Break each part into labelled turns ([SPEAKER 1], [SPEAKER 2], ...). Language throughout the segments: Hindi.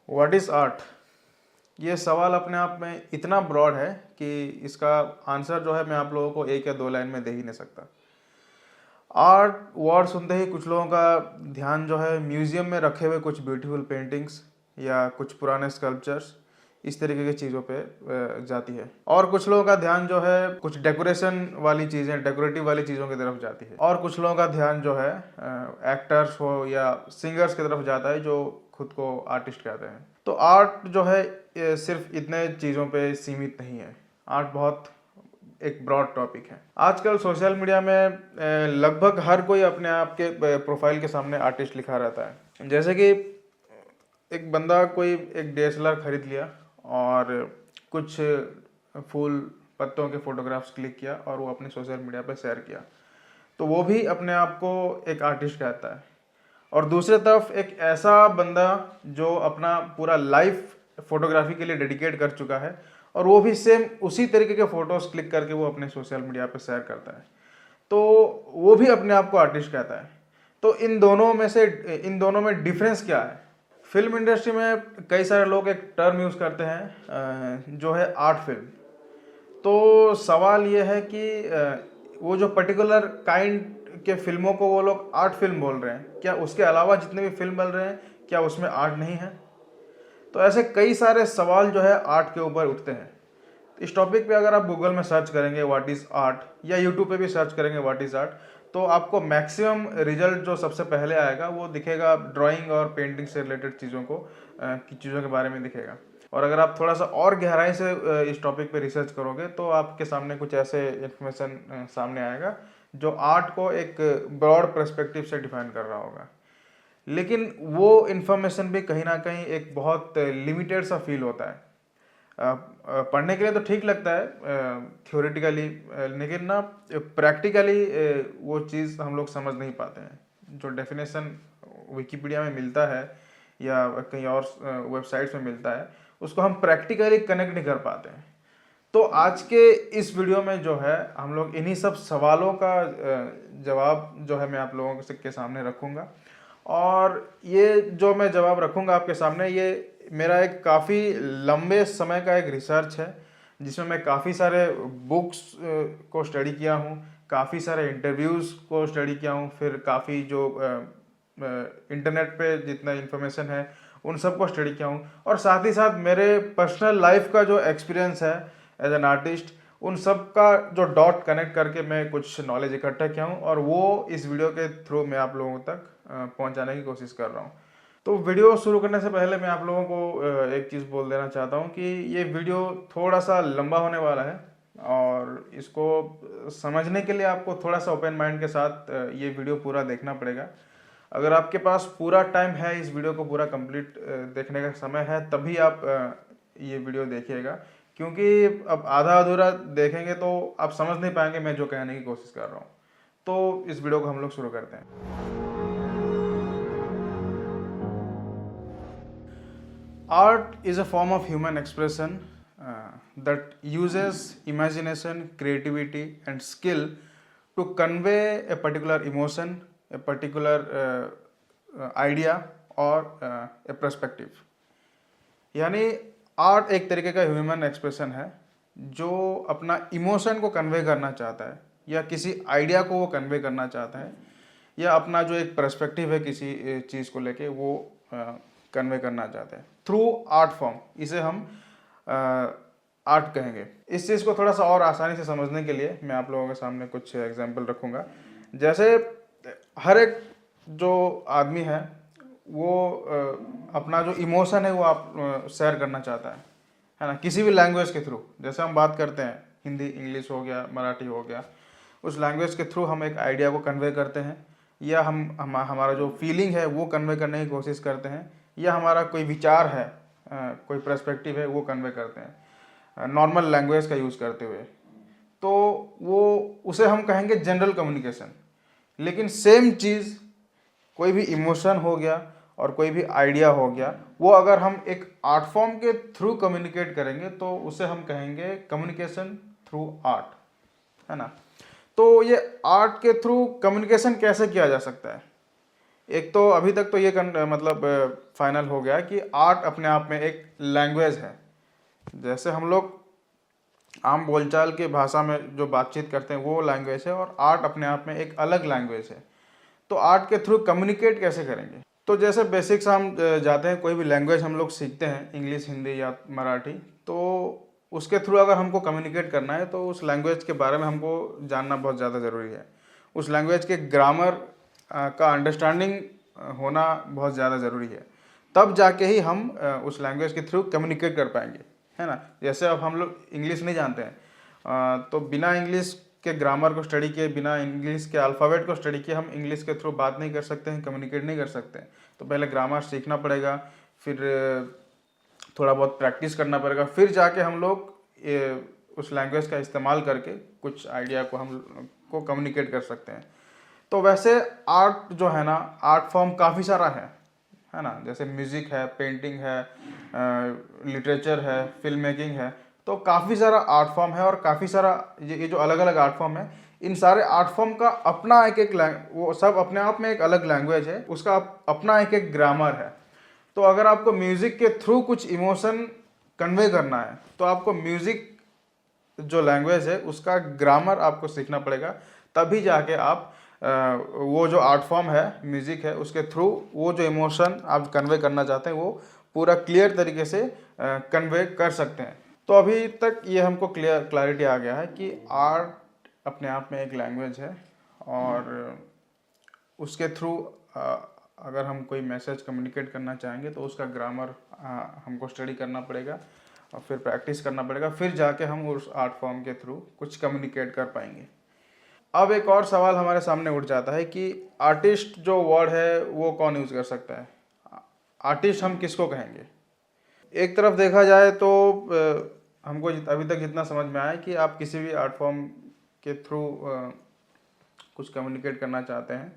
[SPEAKER 1] What is art? ये सवाल अपने आप में इतना ब्रॉड है कि इसका आंसर जो है मैं आप लोगों को एक या दो लाइन में दे ही नहीं सकता। आर्ट वर्ड सुनते ही कुछ लोगों का ध्यान जो है म्यूजियम में रखे हुए कुछ ब्यूटीफुल पेंटिंग्स या कुछ पुराने स्कल्पचर्स, इस तरीके की चीज़ों पे जाती है। और कुछ लोगों का ध्यान जो है कुछ डेकोरेशन वाली चीज़ें, डेकोरेटिव वाली चीज़ों की तरफ जाती है। और कुछ लोगों का ध्यान जो है एक्टर्स हो या सिंगर्स की तरफ जाता है जो खुद को आर्टिस्ट कहते हैं। तो आर्ट जो है ये सिर्फ इतने चीज़ों पे सीमित नहीं है। आर्ट बहुत एक ब्रॉड टॉपिक है। आजकल सोशल मीडिया में लगभग हर कोई अपने आप के प्रोफाइल के सामने आर्टिस्ट लिखा रहता है। जैसे कि एक बंदा कोई एक DSLR खरीद लिया और कुछ फूल पत्तों के फोटोग्राफ्स क्लिक किया और वो अपने सोशल मीडिया पे शेयर किया, तो वो भी अपने आप को एक आर्टिस्ट कहता है। और दूसरी तरफ एक ऐसा बंदा जो अपना पूरा लाइफ फोटोग्राफी के लिए डेडिकेट कर चुका है और वो भी सेम उसी तरीके के फोटोज क्लिक करके वो अपने सोशल मीडिया पे शेयर करता है, तो वो भी अपने आप को आर्टिस्ट कहता है। तो इन दोनों में डिफरेंस क्या है? फिल्म इंडस्ट्री में कई सारे लोग एक टर्म यूज़ करते हैं जो है आर्ट फिल्म। तो सवाल ये है कि वो जो पर्टिकुलर काइंड के फिल्मों को वो लोग आर्ट फिल्म बोल रहे हैं, क्या उसके अलावा जितने भी फिल्म बन रहे हैं क्या उसमें आर्ट नहीं है? तो ऐसे कई सारे सवाल जो है आर्ट के ऊपर उठते हैं। इस टॉपिक पे अगर आप गूगल में सर्च करेंगे व्हाट इज़ आर्ट या यूट्यूब पे भी सर्च करेंगे व्हाट इज़ आर्ट, तो आपको मैक्सिमम रिजल्ट जो सबसे पहले आएगा वो दिखेगा ड्राइंग और पेंटिंग से रिलेटेड चीज़ों के बारे में दिखेगा। और अगर आप थोड़ा सा और गहराई से इस टॉपिक पे रिसर्च करोगे तो आपके सामने कुछ ऐसे इन्फॉर्मेशन सामने आएगा जो आर्ट को एक ब्रॉड पर्सपेक्टिव से डिफाइन कर रहा होगा। लेकिन वो इन्फॉर्मेशन भी कहीं ना कहीं एक बहुत लिमिटेड सा फील होता है। पढ़ने के लिए तो ठीक लगता है थ्योरेटिकली, लेकिन ना प्रैक्टिकली वो चीज़ हम लोग समझ नहीं पाते हैं। जो डेफिनेशन विकिपीडिया में मिलता है या कहीं और वेबसाइट्स में मिलता है उसको हम प्रैक्टिकली कनेक्ट नहीं कर पाते हैं। तो आज के इस वीडियो में जो है हम लोग इन्हीं सब सवालों का जवाब जो है मैं आप लोगों के सामने रखूँगा। और ये जो मैं जवाब रखूँगा आपके सामने, ये मेरा एक काफ़ी लंबे समय का एक रिसर्च है जिसमें मैं काफ़ी सारे बुक्स को स्टडी किया हूँ, काफ़ी सारे इंटरव्यूज़ को स्टडी किया हूँ, फिर काफ़ी जो इंटरनेट पे जितना इन्फॉर्मेशन है उन सब को स्टडी किया हूँ, और साथ ही साथ मेरे पर्सनल लाइफ का जो एक्सपीरियंस है एज एन आर्टिस्ट, उन सब का जो डॉट कनेक्ट करके मैं कुछ नॉलेज इकट्ठा किया हूँ और वो इस वीडियो के थ्रू मैं आप लोगों तक पहुँचाने की कोशिश कर रहा हूँ। तो वीडियो शुरू करने से पहले मैं आप लोगों को एक चीज़ बोल देना चाहता हूँ कि ये वीडियो थोड़ा सा लंबा होने वाला है और इसको समझने के लिए आपको थोड़ा सा ओपन माइंड के साथ ये वीडियो पूरा देखना पड़ेगा। अगर आपके पास पूरा टाइम है इस वीडियो को पूरा कंप्लीट देखने का समय है तभी आप ये वीडियो देखिएगा, क्योंकि अब आधा अधूरा देखेंगे तो आप समझ नहीं पाएंगे मैं जो कहने की कोशिश कर रहा हूँ। तो इस वीडियो को हम लोग शुरू करते हैं। Art is a form of human expression that uses imagination, creativity, and skill to convey a particular emotion, a particular idea, or a perspective. यानी आर्ट एक तरीके का ह्यूमन एक्सप्रेशन है जो अपना इमोशन को कन्वे करना चाहता है या किसी आइडिया को वो कन्वे करना चाहता है या अपना जो एक पर्सपेक्टिव है किसी चीज़ को लेके वो कन्वे करना चाहते हैं थ्रू आर्ट फॉर्म। इसे हम आर्ट कहेंगे। इस चीज़ को थोड़ा सा और आसानी से समझने के लिए मैं आप लोगों के सामने कुछ एग्जांपल रखूँगा। जैसे हर एक जो आदमी है वो अपना जो इमोशन है वो आप शेयर करना चाहता है ना, किसी भी लैंग्वेज के थ्रू। जैसे हम बात करते हैं हिंदी, इंग्लिश हो गया, मराठी हो गया, उस लैंग्वेज के थ्रू हम एक आइडिया को कन्वे करते हैं या हमारा जो फीलिंग है वो कन्वे करने की कोशिश करते हैं या हमारा कोई विचार है, कोई पर्सपेक्टिव है वो कन्वे करते हैं नॉर्मल लैंग्वेज का यूज़ करते हुए। तो वो उसे हम कहेंगे जनरल कम्युनिकेशन। लेकिन सेम चीज़ कोई भी इमोशन हो गया और कोई भी आइडिया हो गया, वो अगर हम एक आर्ट फॉर्म के थ्रू कम्युनिकेट करेंगे तो उसे हम कहेंगे कम्युनिकेशन थ्रू आर्ट, है ना। तो ये आर्ट के थ्रू कम्युनिकेशन कैसे किया जा सकता है? एक तो अभी तक तो ये मतलब फाइनल हो गया कि आर्ट अपने आप में एक लैंग्वेज है। जैसे हम लोग आम बोलचाल की भाषा में जो बातचीत करते हैं वो लैंग्वेज है, और आर्ट अपने आप में एक अलग लैंग्वेज है। तो आर्ट के थ्रू कम्युनिकेट कैसे करेंगे? तो जैसे बेसिक्स हम जाते हैं, कोई भी लैंग्वेज हम लोग सीखते हैं, इंग्लिश, हिंदी या मराठी, तो उसके थ्रू अगर हमको कम्युनिकेट करना है तो उस लैंग्वेज के बारे में हमको जानना बहुत ज़्यादा ज़रूरी है। उस लैंग्वेज के ग्रामर का अंडरस्टैंडिंग होना बहुत ज़्यादा ज़रूरी है। तब जाके ही हम उस लैंग्वेज के थ्रू कम्युनिकेट कर पाएंगे, है ना। जैसे अब हम लोग इंग्लिश नहीं जानते हैं, तो बिना इंग्लिश के ग्रामर को स्टडी किए, बिना इंग्लिश के अल्फ़ाबेट को स्टडी किए हम इंग्लिश के थ्रू बात नहीं कर सकते हैं, कम्युनिकेट नहीं कर सकते हैं। तो पहले ग्रामर सीखना पड़ेगा, फिर थोड़ा बहुत प्रैक्टिस करना पड़ेगा, फिर जाके हम लोग उस लैंग्वेज का इस्तेमाल करके कुछ आइडिया को हम को कम्युनिकेट कर सकते हैं। तो वैसे आर्ट जो है ना, आर्ट फॉर्म काफ़ी सारा है ना। जैसे म्यूज़िक है, पेंटिंग है, लिटरेचर है, फिल्म मेकिंग है, तो काफ़ी सारा आर्ट फॉर्म है। और काफ़ी सारा ये जो अलग अलग आर्ट फॉर्म है, इन सारे आर्ट फॉर्म का अपना एक एक वो सब अपने आप में एक अलग लैंग्वेज है, उसका अपना एक एक ग्रामर है। तो अगर आपको म्यूज़िक के थ्रू कुछ इमोशन कन्वे करना है तो आपको म्यूज़िक जो लैंग्वेज है उसका ग्रामर आपको सीखना पड़ेगा, तभी जाके आप वो जो आर्ट फॉर्म है, म्यूज़िक है, उसके थ्रू वो जो इमोशन आप कन्वे करना चाहते हैं वो पूरा क्लियर तरीके से कन्वे कर सकते हैं। तो अभी तक ये हमको क्लैरिटी आ गया है कि आर्ट अपने आप में एक लैंग्वेज है, और उसके थ्रू अगर हम कोई मैसेज कम्युनिकेट करना चाहेंगे तो उसका ग्रामर हमको स्टडी करना पड़ेगा, और फिर प्रैक्टिस करना पड़ेगा, फिर जाके हम उस आर्ट फॉर्म के थ्रू कुछ कम्युनिकेट कर पाएंगे। अब एक और सवाल हमारे सामने उठ जाता है कि आर्टिस्ट जो वर्ड है वो कौन यूज़ कर सकता है? आर्टिस्ट हम किसको कहेंगे? एक तरफ देखा जाए तो हमको अभी तक जितना समझ में आया है कि आप किसी भी आर्ट फॉर्म के थ्रू कुछ कम्युनिकेट करना चाहते हैं,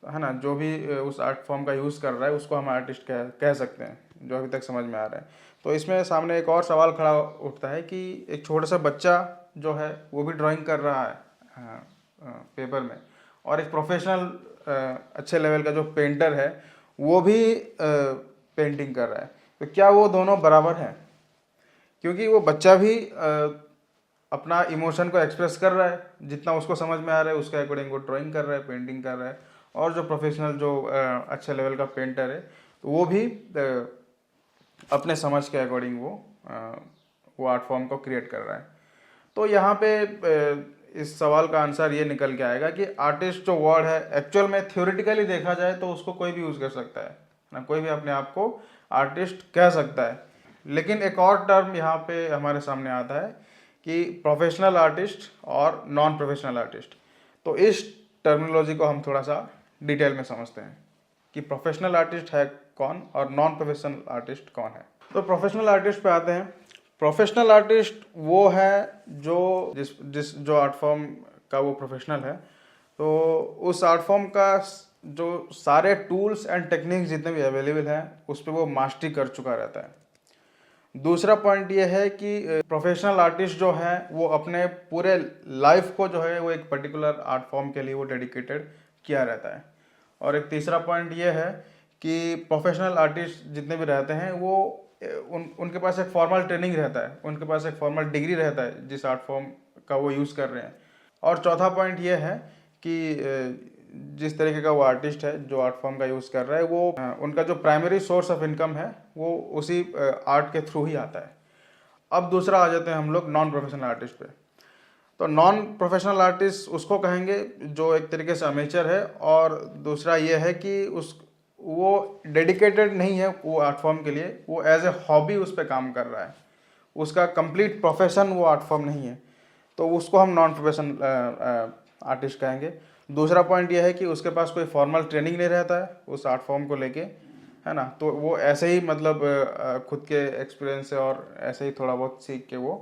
[SPEAKER 1] है ना, जो भी उस आर्ट फॉर्म का यूज़ कर रहा है उसको हम आर्टिस्ट कह सकते हैं, जो अभी तक समझ में आ रहा है। तो इसमें सामने एक और सवाल खड़ा उठता है कि एक छोटा सा बच्चा जो है वो भी ड्राइंग कर रहा है पेपर में, और एक प्रोफेशनल अच्छे लेवल का जो पेंटर है वो भी पेंटिंग कर रहा है। तो क्या वो दोनों बराबर हैं? क्योंकि वो बच्चा भी अपना इमोशन को एक्सप्रेस कर रहा है, जितना उसको समझ में आ रहा है उसके अकॉर्डिंग वो ड्राइंग कर रहा है, पेंटिंग कर रहा है। और जो प्रोफेशनल जो अच्छे लेवल का पेंटर है तो वो भी अपने समझ के अकॉर्डिंग वो आर्ट फॉर्म को क्रिएट कर रहा है। तो यहाँ पे इस सवाल का आंसर ये निकल के आएगा कि आर्टिस्ट जो वर्ड है एक्चुअल में थ्योरेटिकली देखा जाए तो उसको कोई भी यूज़ कर सकता है ना, कोई भी अपने आप को आर्टिस्ट कह सकता है। लेकिन एक और टर्म यहाँ पे हमारे सामने आता है कि प्रोफेशनल आर्टिस्ट और नॉन प्रोफेशनल आर्टिस्ट। तो इस टर्मिनोलॉजी को हम थोड़ा सा डिटेल में समझते हैं कि प्रोफेशनल आर्टिस्ट है कौन और नॉन प्रोफेशनल आर्टिस्ट कौन है। तो प्रोफेशनल आर्टिस्ट पे आते हैं। प्रोफेशनल आर्टिस्ट वो है जो जिस जो आर्ट फॉर्म का वो प्रोफेशनल है, तो उस आर्ट फॉर्म का जो सारे टूल्स एंड टेक्निक्स जितने भी अवेलेबल हैं उस पर वो मास्टरी कर चुका रहता है। दूसरा पॉइंट ये है कि प्रोफेशनल आर्टिस्ट जो है वो अपने पूरे लाइफ को जो है वो एक पर्टिकुलर आर्ट फॉर्म के लिए वो डेडिकेटेड किया रहता है। और एक तीसरा पॉइंट ये है कि प्रोफेशनल आर्टिस्ट जितने भी रहते हैं वो उनके पास एक फॉर्मल ट्रेनिंग रहता है, उनके पास एक फॉर्मल डिग्री रहता है जिस आर्ट फॉर्म का वो यूज़ कर रहे हैं। और चौथा पॉइंट ये है कि जिस तरीके का वो आर्टिस्ट है जो आर्ट फॉर्म का यूज़ कर रहा है वो उनका जो प्राइमरी सोर्स ऑफ इनकम है वो उसी आर्ट के थ्रू ही आता है। अब दूसरा आ जाते हैं हम लोग नॉन प्रोफेशनल आर्टिस्ट पे। तो नॉन प्रोफेशनल आर्टिस्ट उसको कहेंगे जो एक तरीके से अमेचर है, और दूसरा ये है कि वो डेडिकेटेड नहीं है वो आर्ट फॉर्म के लिए, वो एज ए हॉबी उस पर काम कर रहा है, उसका कंप्लीट प्रोफेशन वो आर्ट फॉर्म नहीं है, तो उसको हम नॉन प्रोफेशनल आर्टिस्ट कहेंगे। दूसरा पॉइंट ये है कि उसके पास कोई फॉर्मल ट्रेनिंग नहीं रहता है उस आर्ट फॉर्म को लेके, है ना, तो वो ऐसे ही मतलब खुद के एक्सपीरियंस से और ऐसे ही थोड़ा बहुत सीख के वो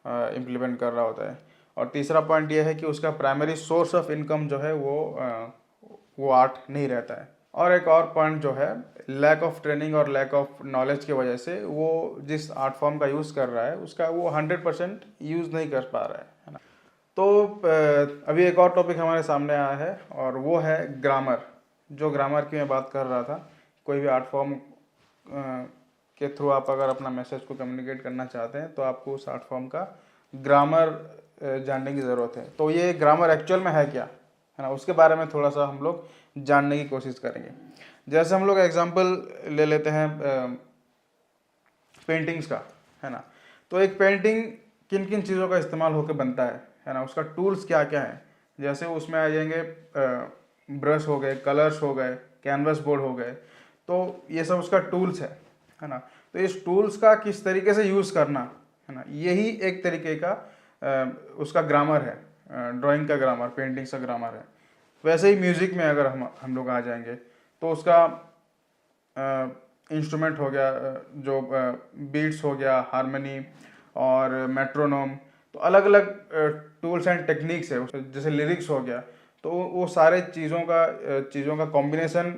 [SPEAKER 1] इम्प्लीमेंट कर रहा होता है। और तीसरा पॉइंट ये है कि उसका प्राइमरी सोर्स ऑफ इनकम जो है वो आर्ट नहीं रहता है। और एक और पॉइंट जो है, लैक ऑफ ट्रेनिंग और लैक ऑफ नॉलेज की वजह से वो जिस आर्ट फॉर्म का यूज़ कर रहा है उसका वो 100% यूज़ नहीं कर पा रहा है ना। तो अभी एक और टॉपिक हमारे सामने आया है और वो है ग्रामर। जो ग्रामर की मैं बात कर रहा था, कोई भी आर्ट फॉर्म के थ्रू आप अगर अपना मैसेज को कम्युनिकेट करना चाहते हैं तो आपको उस आर्ट फॉर्म का ग्रामर जानने की ज़रूरत है। तो ये ग्रामर एक्चुअल में है क्या, है ना, उसके बारे में थोड़ा सा हम लोग जानने की कोशिश करेंगे। जैसे हम लोग एग्जांपल ले लेते हैं पेंटिंग्स का, है ना। तो एक पेंटिंग किन किन चीज़ों का इस्तेमाल होकर बनता है ना, उसका टूल्स क्या क्या है। जैसे उसमें आ जाएंगे ब्रश हो गए, कलर्स हो गए, कैनवस बोर्ड हो गए, तो ये सब उसका टूल्स है ना। तो इस टूल्स का किस तरीके से यूज़ करना, है ना, यही एक तरीके का उसका ग्रामर है, ड्राइंग का ग्रामर, पेंटिंग्स का ग्रामर है। वैसे ही म्यूज़िक में अगर हम लोग आ जाएंगे तो उसका इंस्ट्रूमेंट हो गया, जो बीट्स हो गया, हारमोनी और मेट्रोनोम, तो अलग अलग टूल्स एंड टेक्निक्स है। जैसे लिरिक्स हो गया, तो वो सारे चीज़ों का कॉम्बिनेशन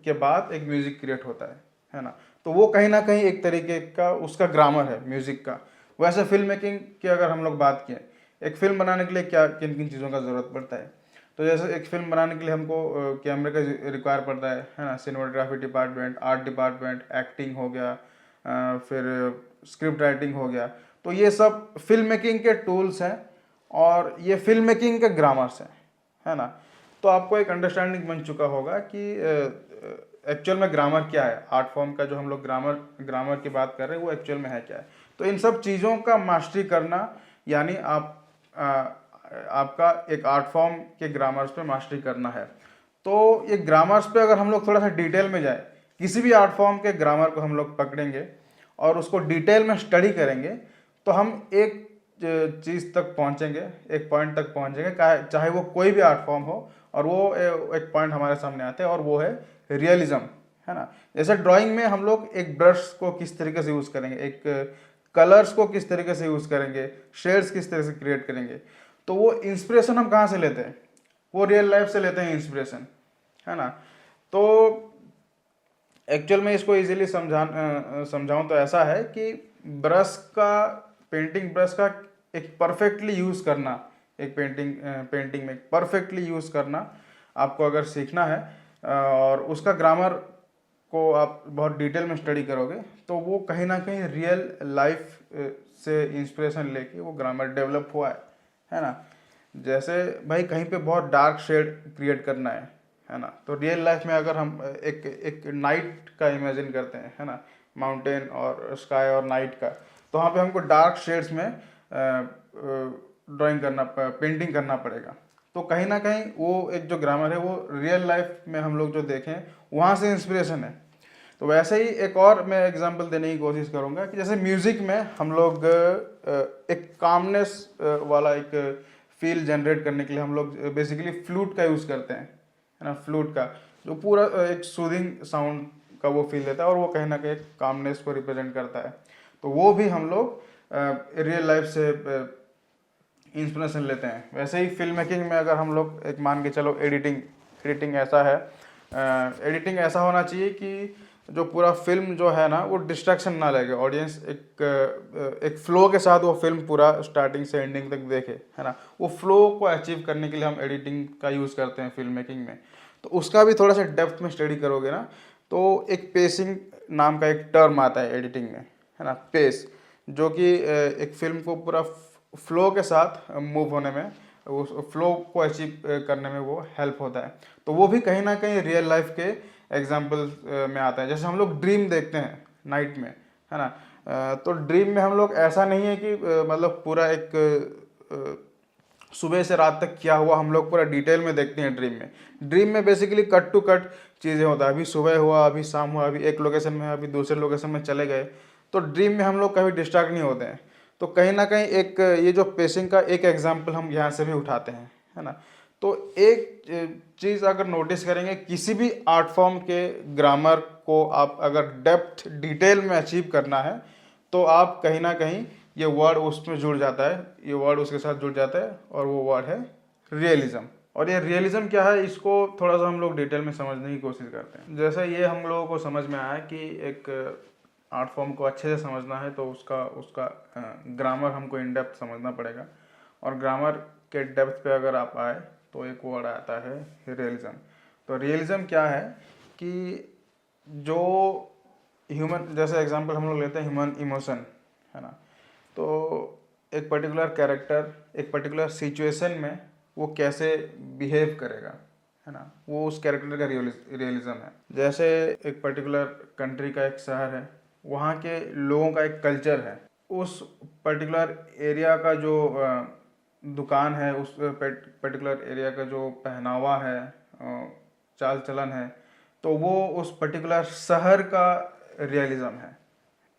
[SPEAKER 1] के बाद एक म्यूज़िक क्रिएट होता है ना। तो वो कहीं ना कहीं एक तरीके का उसका ग्रामर है म्यूज़िक का। वैसे फिल्म मेकिंग की अगर हम लोग बात करें, एक फिल्म बनाने के लिए क्या किन किन चीज़ों का ज़रूरत पड़ता है, तो जैसे एक फिल्म बनाने के लिए हमको कैमरे का रिक्वायर पड़ता है ना, cinematography department, art department, acting हो गया, फिर स्क्रिप्ट राइटिंग हो गया। तो ये सब फिल्म मेकिंग के टूल्स हैं और ये फिल्म मेकिंग के ग्रामर्स हैं, है ना। तो आपको एक अंडरस्टैंडिंग बन चुका होगा कि एक्चुअल में ग्रामर क्या है, आर्ट फॉर्म का जो हम लोग ग्रामर की बात कर रहे हैं वो एक्चुअल में है क्या है। तो इन सब चीज़ों का मास्टरी करना, यानी आपका एक आर्ट फॉर्म के ग्रामर्स पे मास्टरी करना है। तो ये ग्रामर्स पे अगर हम लोग थोड़ा सा डिटेल में जाए, किसी भी आर्ट फॉर्म के ग्रामर को हम लोग पकड़ेंगे और उसको डिटेल में स्टडी करेंगे, तो हम एक चीज़ तक पहुंचेंगे, एक पॉइंट तक पहुंचेंगे, चाहे वो कोई भी आर्ट फॉर्म हो, और वो एक पॉइंट हमारे सामने आते हैं और वो है रियलिज्म, है ना। जैसे ड्राइंग में हम लोग एक ब्रश को किस तरीके से यूज़ करेंगे, एक कलर्स को किस तरीके से यूज़ करेंगे, शेड्स किस तरह से क्रिएट करेंगे, तो वो इंस्पिरेशन हम कहाँ से लेते हैं, वो रियल लाइफ से लेते हैं इंस्पिरेशन, है ना। तो एक्चुअल में इसको इजीली समझाऊं तो ऐसा है कि पेंटिंग ब्रश का एक परफेक्टली यूज़ करना, एक पेंटिंग में परफेक्टली यूज़ करना आपको अगर सीखना है, और उसका ग्रामर को आप बहुत डिटेल में स्टडी करोगे, तो वो कहीं ना कहीं रियल लाइफ से इंस्पिरेशन लेके वो ग्रामर डेवलप हुआ है ना। जैसे भाई कहीं पे बहुत डार्क शेड क्रिएट करना है ना, तो रियल लाइफ में अगर हम एक नाइट का इमेजिन करते हैं, है ना, माउंटेन और स्काई और नाइट का, तो वहाँ पे हमको डार्क शेड्स में पेंटिंग करना पड़ेगा। तो कहीं ना कहीं वो एक जो ग्रामर है वो रियल लाइफ में हम लोग जो देखें वहाँ से इंस्पिरेशन है। तो वैसे ही एक और मैं एग्जांपल देने की कोशिश करूँगा कि जैसे म्यूज़िक में हम लोग एक कामनेस वाला एक फील जनरेट करने के लिए हम लोग बेसिकली फ्लूट का यूज़ करते हैं, है ना। फ्लूट का जो पूरा एक सूदिंग साउंड का वो फील देता है और वो कहीं ना कहीं कामनेस को रिप्रेजेंट करता है। तो वो भी हम लोग रियल लाइफ से इंस्पिरेशन लेते हैं। वैसे ही फिल्म मेकिंग में अगर हम लोग एक मान के चलो एडिटिंग ऐसा है, एडिटिंग ऐसा होना चाहिए कि जो पूरा फिल्म जो है ना वो डिस्ट्रैक्शन ना लगे, ऑडियंस एक फ्लो के साथ वो फिल्म पूरा स्टार्टिंग से एंडिंग तक देखे, है ना। वो फ्लो को अचीव करने के लिए हम एडिटिंग का यूज़ करते हैं फिल्म मेकिंग में। तो उसका भी थोड़ा सा डेप्थ में स्टडी करोगे ना, तो एक पेसिंग नाम का एक टर्म आता है एडिटिंग में, है ना, पेस, जो कि एक फिल्म को पूरा फ्लो के साथ मूव होने में, उस फ्लो को अचीव करने में वो हेल्प होता है। तो वो भी कहीं ना कहीं रियल लाइफ के एग्जाम्पल में आता है। जैसे हम लोग ड्रीम देखते हैं नाइट में, है ना, तो ड्रीम में हम लोग ऐसा नहीं है कि मतलब पूरा एक सुबह से रात तक क्या हुआ हम लोग पूरा डिटेल में देखते हैं ड्रीम में बेसिकली कट टू कट चीज़ें होता है, अभी सुबह हुआ, अभी शाम हुआ, अभी एक लोकेशन में, अभी दूसरे लोकेशन में चले गए। तो ड्रीम में हम लोग कभी डिस्ट्रैक्ट नहीं होते हैं। तो कहीं ना कहीं एक ये जो पेसिंग का एक एग्जाम्पल हम यहाँ से भी उठाते हैं, है ना। तो एक चीज़ अगर नोटिस करेंगे, किसी भी आर्ट फॉर्म के ग्रामर को आप अगर डेप्थ डिटेल में अचीव करना है, तो आप कहीं ना कहीं ये वर्ड उसमें जुड़ जाता है, ये वर्ड उसके साथ जुड़ जाता है, और वो वर्ड है रियलिज्म। और ये रियलिज्म क्या है, इसको थोड़ा सा हम लोग डिटेल में समझने की कोशिश करते हैं। जैसे ये हम लोगों को समझ में आया कि एक आर्ट फॉर्म को अच्छे से समझना है तो उसका ग्रामर हमको इन डेप्थ समझना पड़ेगा। और ग्रामर के डेप्थ पे अगर आप आए तो एक वर्ड आता है रियलिज्म। तो रियलिज्म क्या है कि जो ह्यूमन, जैसे एग्जांपल हम लोग लेते हैं ह्यूमन इमोशन, है ना, तो एक पर्टिकुलर कैरेक्टर एक पर्टिकुलर सिचुएशन में वो कैसे बिहेव करेगा, है ना, वो उस कैरेक्टर का रियलिज्म है। जैसे एक पर्टिकुलर कंट्री का एक शहर है, वहाँ के लोगों का एक कल्चर है, उस पर्टिकुलर एरिया का जो दुकान है, उस पर्टिकुलर एरिया का जो पहनावा है, चाल चलन है, तो वो उस पर्टिकुलर शहर का रियलिज्म है।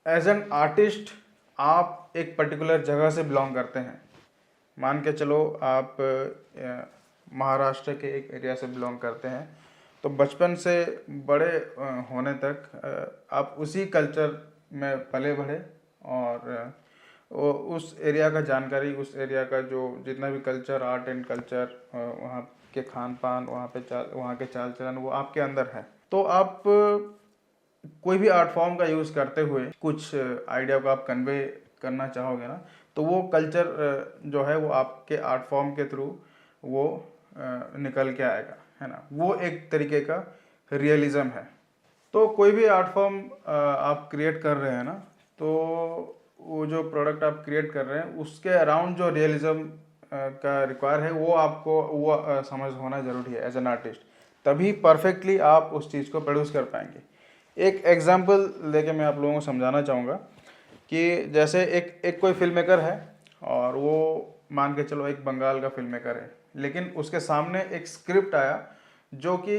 [SPEAKER 1] एज एन आर्टिस्ट आप एक पर्टिकुलर जगह से बिलोंग करते हैं। मान के चलो आप महाराष्ट्र के एक एरिया से बिलोंग करते हैं, तो बचपन से बड़े होने तक आप उसी कल्चर में पले बढ़े और उस एरिया का जानकारी, उस एरिया का जो जितना भी कल्चर, आर्ट एंड कल्चर, वहाँ के खान पान, वहाँ के चाल चलन, वो आपके अंदर है। तो आप कोई भी आर्ट फॉर्म का यूज़ करते हुए कुछ आइडिया को आप कन्वे करना चाहोगे ना, तो वो कल्चर जो है वो आपके आर्ट फॉर्म के थ्रू वो निकल के आएगा, है ना। वो एक तरीके का रियलिज्म है। तो कोई भी आर्ट फॉर्म आप क्रिएट कर रहे हैं ना, तो वो जो प्रोडक्ट आप क्रिएट कर रहे हैं उसके अराउंड जो रियलिज्म का रिक्वायर है वो आपको वो समझ होना ज़रूरी है एज एन आर्टिस्ट, तभी परफेक्टली आप उस चीज़ को प्रोड्यूस कर पाएंगे। एक एग्जांपल लेके मैं आप लोगों को समझाना चाहूँगा कि जैसे एक कोई फिल्म मेकर है और वो मान के चलो एक बंगाल का फिल्म मेकर है, लेकिन उसके सामने एक स्क्रिप्ट आया जो कि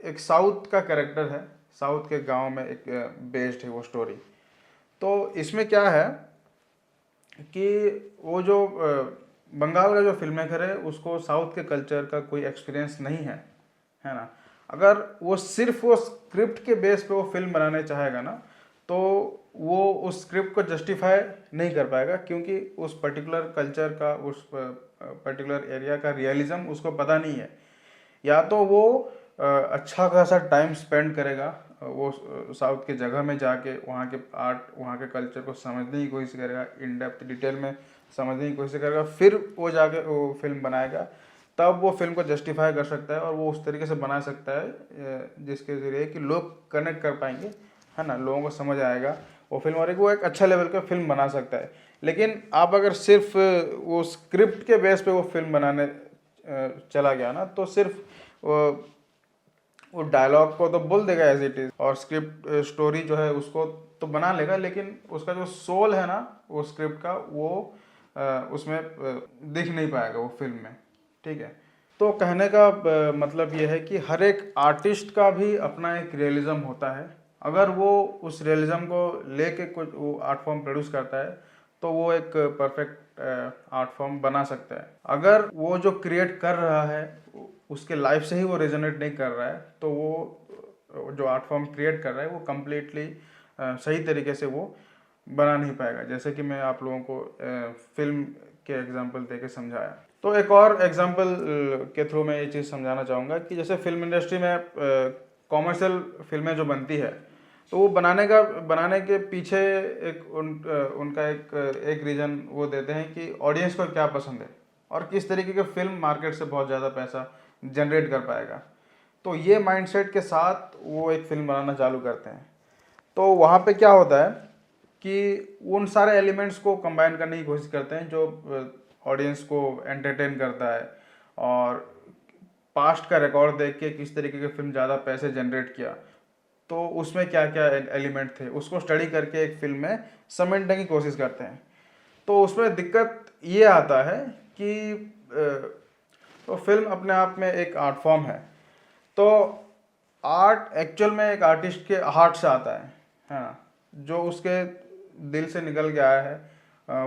[SPEAKER 1] एक साउथ का कैरेक्टर है, साउथ के गांव में एक बेस्ड है वो स्टोरी। तो इसमें क्या है कि वो जो बंगाल का जो फिल्म मेकर है उसको साउथ के कल्चर का कोई एक्सपीरियंस नहीं है ना। अगर वो सिर्फ वो स्क्रिप्ट के बेस पे वो फिल्म बनाने चाहेगा ना, तो वो उस स्क्रिप्ट को जस्टिफाई नहीं कर पाएगा, क्योंकि उस पर्टिकुलर कल्चर का, उस पर्टिकुलर एरिया का रियलिज्म उसको पता नहीं है। या तो वो अच्छा खासा टाइम स्पेंड करेगा वो साउथ के जगह में जाके, वहाँ के आर्ट, वहाँ के कल्चर को समझने की कोशिश करेगा, इन डेप्थ डिटेल में समझने की कोशिश करेगा, फिर वो जाके वो फिल्म बनाएगा, तब वो फिल्म को जस्टिफाई कर सकता है और वो उस तरीके से बना सकता है जिसके ज़रिए कि लोग कनेक्ट कर पाएंगे, है ना, लोगों को समझ आएगा वो फिल्म, और वो एक अच्छा लेवल का फिल्म बना सकता है। लेकिन आप अगर सिर्फ वो स्क्रिप्ट के बेस पे वो फिल्म बनाने चला गया ना, तो सिर्फ वो डायलॉग को तो बोल देगा एज इट इज, और स्क्रिप्ट स्टोरी जो है उसको तो बना लेगा, लेकिन उसका जो सोल है ना वो स्क्रिप्ट का, वो उसमें दिख नहीं पाएगा वो फिल्म में, ठीक है। तो कहने का मतलब ये है कि हर एक आर्टिस्ट का भी अपना एक रियलिज्म होता है। अगर वो उस रियलिज्म को लेके कुछ वो आर्ट फॉर्म प्रोड्यूस करता है, तो वो एक परफेक्ट आर्ट फॉर्म बना सकता है। अगर वो जो क्रिएट कर रहा है उसके लाइफ से ही वो रेजोनेट नहीं कर रहा है, तो वो जो आर्ट फॉर्म क्रिएट कर रहा है वो कम्प्लीटली सही तरीके से वो बना नहीं पाएगा। जैसे कि मैं आप लोगों को फिल्म के एग्जांपल देके समझाया। तो एक और एग्जांपल के थ्रू मैं ये चीज़ समझाना चाहूँगा कि जैसे फिल्म इंडस्ट्री में कॉमर्शियल फिल्में जो बनती है, तो वो बनाने के पीछे उनका एक रीज़न वो देते हैं कि ऑडियंस को क्या पसंद है और किस तरीके के फिल्म मार्केट से बहुत ज़्यादा पैसा जनरेट कर पाएगा। तो ये माइंडसेट के साथ वो एक फिल्म बनाना चालू करते हैं। तो वहाँ पे क्या होता है कि उन सारे एलिमेंट्स को कंबाइन करने की कोशिश करते हैं जो ऑडियंस को एंटरटेन करता है, और पास्ट का रिकॉर्ड देख के किस तरीके की फिल्म ज़्यादा पैसे जनरेट किया, तो उसमें क्या क्या एलिमेंट थे उसको स्टडी करके एक फिल्म में समेटने की कोशिश करते हैं। तो उसमें दिक्कत ये आता है कि तो फिल्म अपने आप में एक आर्ट फॉर्म है, तो आर्ट एक्चुअल में एक आर्टिस्ट के हार्ट से आता है ना, जो उसके दिल से निकल के आया है,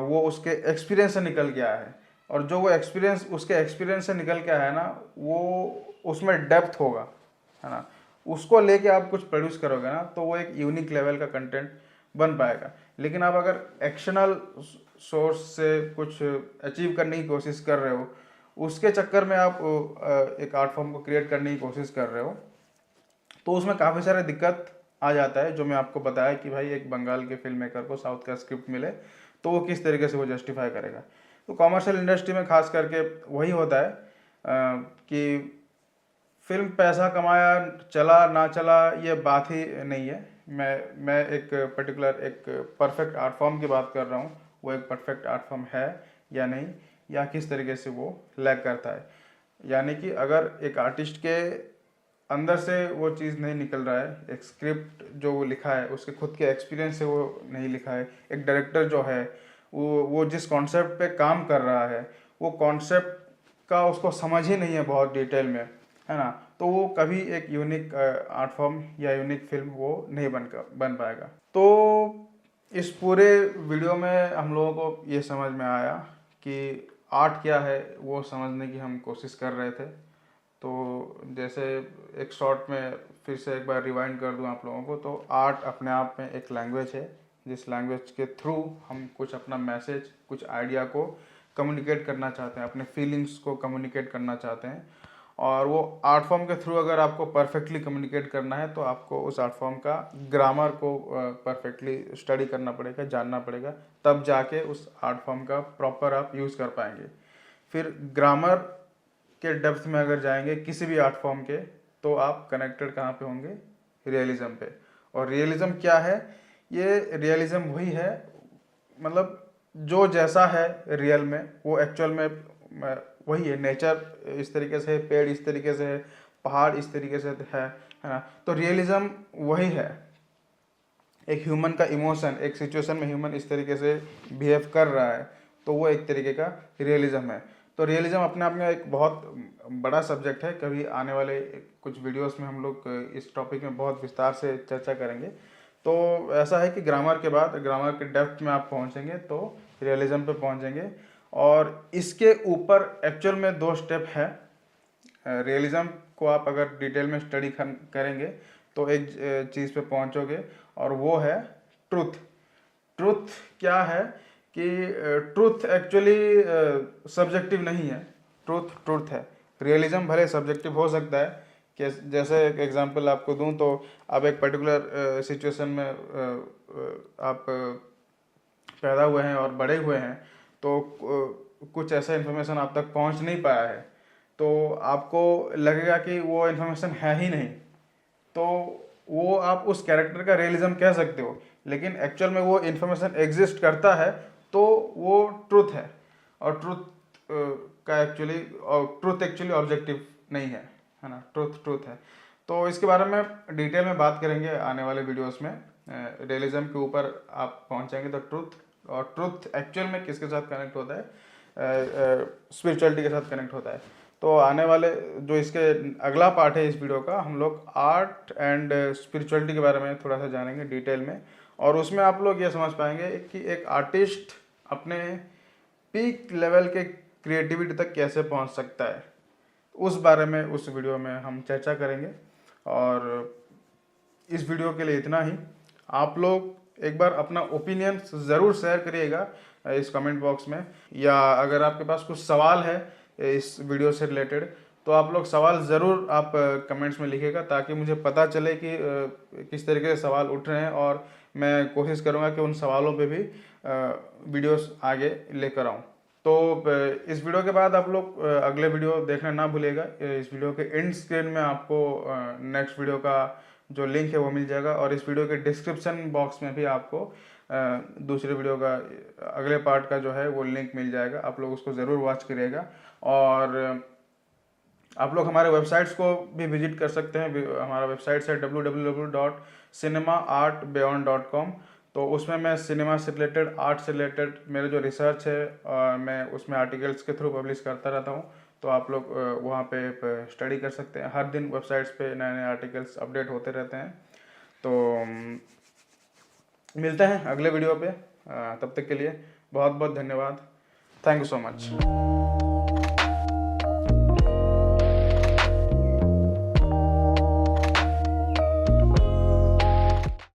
[SPEAKER 1] वो उसके एक्सपीरियंस से निकल के आया है, और जो वो एक्सपीरियंस उसके एक्सपीरियंस से निकल के आया है ना, वो उसमें डेप्थ होगा, है ना। उसको लेके आप कुछ प्रोड्यूस करोगे ना, तो वो एक यूनिक लेवल का कंटेंट बन पाएगा। लेकिन आप अगर एक्शनल सोर्स से कुछ अचीव करने की कोशिश कर रहे हो, उसके चक्कर में आप एक आर्ट फॉर्म को क्रिएट करने की कोशिश कर रहे हो, तो उसमें काफ़ी सारे दिक्कत आ जाता है, जो मैं आपको बताया कि भाई एक बंगाल के फिल्म मेकर को साउथ का स्क्रिप्ट मिले तो वो किस तरीके से वो जस्टिफाई करेगा। तो कॉमर्शियल इंडस्ट्री में खास करके वही होता है कि फिल्म पैसा कमाया, चला ना चला, ये बात ही नहीं है। मैं एक पर्टिकुलर एक परफेक्ट आर्ट फॉर्म की बात कर रहा हूँ। वो एक परफेक्ट आर्ट फॉर्म है या नहीं, या किस तरीके से वो लैग करता है। यानी कि अगर एक आर्टिस्ट के अंदर से वो चीज़ नहीं निकल रहा है, एक स्क्रिप्ट जो वो लिखा है उसके खुद के एक्सपीरियंस से वो नहीं लिखा है, एक डायरेक्टर जो है वो जिस कॉन्सेप्ट पे काम कर रहा है वो कॉन्सेप्ट का उसको समझ ही नहीं है बहुत डिटेल में, है ना, तो वो कभी एक यूनिक आर्ट फॉर्म या यूनिक फिल्म वो नहीं बन पाएगा। तो इस पूरे वीडियो में हम लोगों को ये समझ में आया कि आर्ट क्या है वो समझने की हम कोशिश कर रहे थे। तो जैसे एक शॉर्ट में फिर से एक बार रिवाइंड कर दूं आप लोगों को, तो आर्ट अपने आप में एक लैंग्वेज है जिस लैंग्वेज के थ्रू हम कुछ अपना मैसेज, कुछ आइडिया को कम्युनिकेट करना चाहते हैं, अपने फीलिंग्स को कम्युनिकेट करना चाहते हैं। और वो आर्ट फॉर्म के थ्रू अगर आपको परफेक्टली कम्युनिकेट करना है तो आपको उस आर्ट फॉर्म का ग्रामर को परफेक्टली स्टडी करना पड़ेगा, जानना पड़ेगा, तब जाके उस आर्ट फॉर्म का प्रॉपर आप यूज़ कर पाएंगे। फिर ग्रामर के डेप्थ में अगर जाएंगे किसी भी आर्ट फॉर्म के, तो आप कनेक्टेड कहाँ पे होंगे? रियलिज्म पे। और रियलिज्म क्या है? ये रियलिज्म वही है, मतलब जो जैसा है रियल में वो एक्चुअल में वही है। नेचर इस तरीके से है, पेड़ इस तरीके से है, पहाड़ इस तरीके से है ना। तो रियलिज्म वही है, एक ह्यूमन का इमोशन, एक सिचुएशन में ह्यूमन इस तरीके से बिहेव कर रहा है, तो वो एक तरीके का रियलिज्म है। तो रियलिज्म अपने आप में एक बहुत बड़ा सब्जेक्ट है। कभी आने वाले कुछ वीडियोस में हम लोग इस टॉपिक में बहुत विस्तार से चर्चा करेंगे। तो ऐसा है कि ग्रामर के बाद, ग्रामर के डेप्थ में आप पहुंचेंगे तो रियलिज्म पे पहुंचेंगे। और इसके ऊपर एक्चुअल में 2 स्टेप है। रियलिज्म को आप अगर डिटेल में स्टडी करेंगे तो एक चीज़ पे पहुंचोगे, और वो है ट्रुथ। ट्रुथ क्या है कि ट्रुथ एक्चुअली सब्जेक्टिव नहीं है, ट्रुथ ट्रुथ है। रियलिज्म भले सब्जेक्टिव हो सकता है, कि जैसे एक एग्जांपल आपको दूं तो आप एक पर्टिकुलर सिचुएशन में आप पैदा हुए हैं और बड़े हुए हैं, तो कुछ ऐसा इन्फॉर्मेशन आप तक पहुंच नहीं पाया है, तो आपको लगेगा कि वो इन्फॉर्मेशन है ही नहीं, तो वो आप उस कैरेक्टर का रियलिज्म कह सकते हो। लेकिन एक्चुअल में वो इन्फॉर्मेशन एग्जिस्ट करता है तो वो ट्रुथ है। और ट्रुथ एक्चुअली ऑब्जेक्टिव नहीं है ना, ट्रुथ ट्रुथ है। तो इसके बारे में डिटेल में बात करेंगे आने वाले वीडियोस में। रियलिज्म के ऊपर आप पहुंचेंगे तो ट्रुथ, और ट्रुथ एक्चुअल में किसके साथ कनेक्ट होता है? स्पिरिचुअलिटी के साथ कनेक्ट होता है। तो आने वाले जो इसके अगला पार्ट है इस वीडियो का, हम लोग आर्ट एंड स्पिरिचुअलिटी के बारे में थोड़ा सा जानेंगे डिटेल में। और उसमें आप लोग ये समझ पाएंगे कि एक आर्टिस्ट अपने पीक लेवल के क्रिएटिविटी तक कैसे पहुंच सकता है, उस बारे में उस वीडियो में हम चर्चा करेंगे। और इस वीडियो के लिए इतना ही। आप लोग एक बार अपना ओपिनियन ज़रूर शेयर करिएगा इस कमेंट बॉक्स में, या अगर आपके पास कुछ सवाल है इस वीडियो से रिलेटेड तो आप लोग सवाल ज़रूर आप कमेंट्स में लिखिएगा, ताकि मुझे पता चले कि किस तरीके से सवाल उठ रहे हैं, और मैं कोशिश करूँगा कि उन सवालों पे भी वीडियोस आगे लेकर आऊँ। तो इस वीडियो के बाद आप लोग अगले वीडियो देखना ना भूलिएगा। इस वीडियो के एंड स्क्रीन में आपको नेक्स्ट वीडियो का जो लिंक है वो मिल जाएगा, और इस वीडियो के डिस्क्रिप्शन बॉक्स में भी आपको दूसरे वीडियो का अगले पार्ट का जो है वो लिंक मिल जाएगा। आप लोग उसको ज़रूर वॉच करिएगा। और आप लोग हमारे वेबसाइट्स को भी विजिट कर सकते हैं। हमारा वेबसाइट है www.cinemaartbeyond.com। तो उसमें मैं सिनेमा से रिलेटेड, आर्ट से रिलेटेड मेरे जो रिसर्च है मैं उसमें आर्टिकल्स के थ्रू पब्लिश करता रहता हूँ। तो आप लोग वहाँ पे स्टडी कर सकते हैं। हर दिन वेबसाइट्स पे नए नए आर्टिकल्स अपडेट होते रहते हैं। तो मिलते हैं अगले वीडियो पे। तब तक के लिए बहुत बहुत धन्यवाद। Thank you so much.